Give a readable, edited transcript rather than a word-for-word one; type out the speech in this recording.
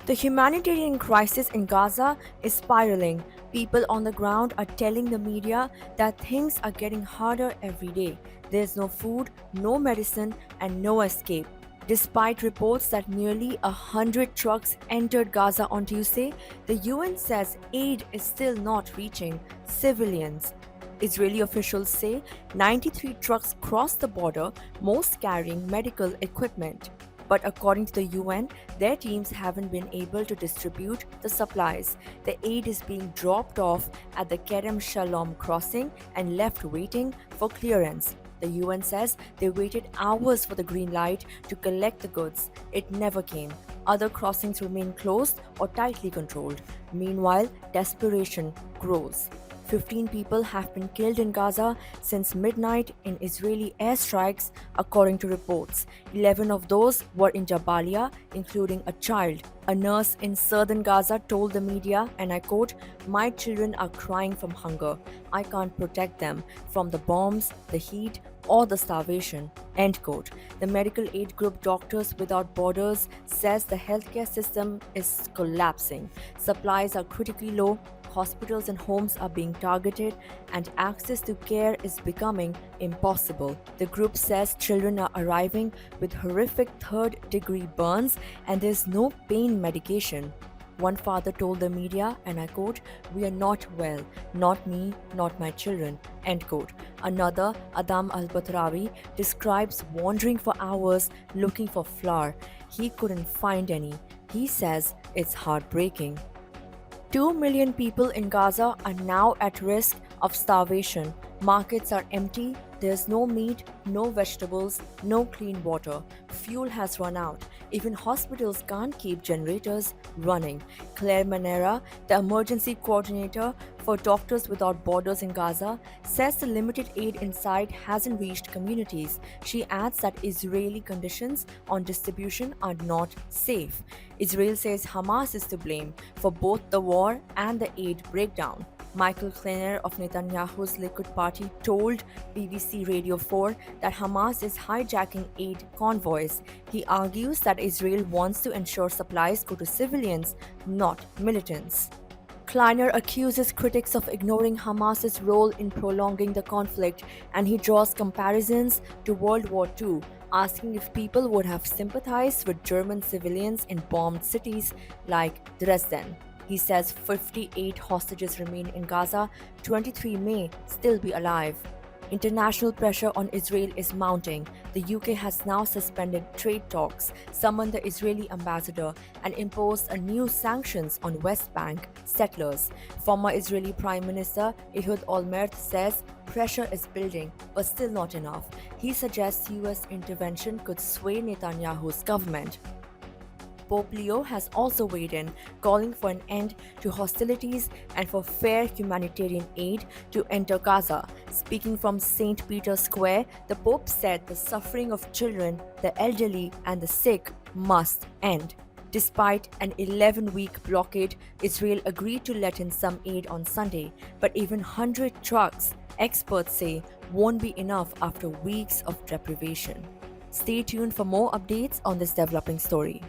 The humanitarian crisis in Gaza is spiraling. People on the ground are telling the media that things are getting harder every day. There's no food, no medicine, and no escape. Despite reports that nearly 100 trucks entered Gaza on Tuesday, the UN says aid is still not reaching civilians. Israeli officials say 93 trucks crossed the border, most carrying medical equipment. But according to the UN, their teams haven't been able to distribute the supplies. The aid is being dropped off at the Kerem Shalom crossing and left waiting for clearance. The UN says they waited hours for the green light to collect the goods. It never came. Other crossings remain closed or tightly controlled. Meanwhile, desperation grows. 15 people have been killed in Gaza since midnight in Israeli airstrikes, according to reports. 11 of those were in Jabalia, including a child. A nurse in southern Gaza told the media, and I quote, "My children are crying from hunger. I can't protect them from the bombs, the heat, or the starvation." End quote. The medical aid group Doctors Without Borders says the healthcare system is collapsing. Supplies are critically low, hospitals and homes are being targeted, and access to care is becoming impossible. The group says children are arriving with horrific third-degree burns and there's no pain medication. One father told the media, and I quote, "We are not well, not me, not my children," end quote. Another, Adam al-Batrawi, describes wandering for hours looking for flour. He couldn't find any. He says it's heartbreaking. 2 million people in Gaza are now at risk of starvation. Markets are empty, there's no meat, no vegetables, no clean water. Fuel has run out. Even hospitals can't keep generators running. Claire Manera, the emergency coordinator for Doctors Without Borders in Gaza, says the limited aid inside hasn't reached communities. She adds that Israeli conditions on distribution are not safe. Israel says Hamas is to blame for both the war and the aid breakdown. Michael Kleiner of Netanyahu's Likud party told BBC Radio 4 that Hamas is hijacking aid convoys. He argues that Israel wants to ensure supplies go to civilians, not militants. Kleiner accuses critics of ignoring Hamas's role in prolonging the conflict, and he draws comparisons to World War II, asking if people would have sympathized with German civilians in bombed cities like Dresden. He says 58 hostages remain in Gaza, 23 may still be alive. International pressure on Israel is mounting. The UK has now suspended trade talks, summoned the Israeli ambassador, and imposed a new sanctions on West Bank settlers. Former Israeli Prime Minister Ehud Olmert says pressure is building, but still not enough. He suggests US intervention could sway Netanyahu's government. Pope Leo has also weighed in, calling for an end to hostilities and for fair humanitarian aid to enter Gaza. Speaking from St. Peter's Square, the Pope said the suffering of children, the elderly, and the sick must end. Despite an 11-week blockade, Israel agreed to let in some aid on Sunday, but even 100 trucks, experts say, won't be enough after weeks of deprivation. Stay tuned for more updates on this developing story.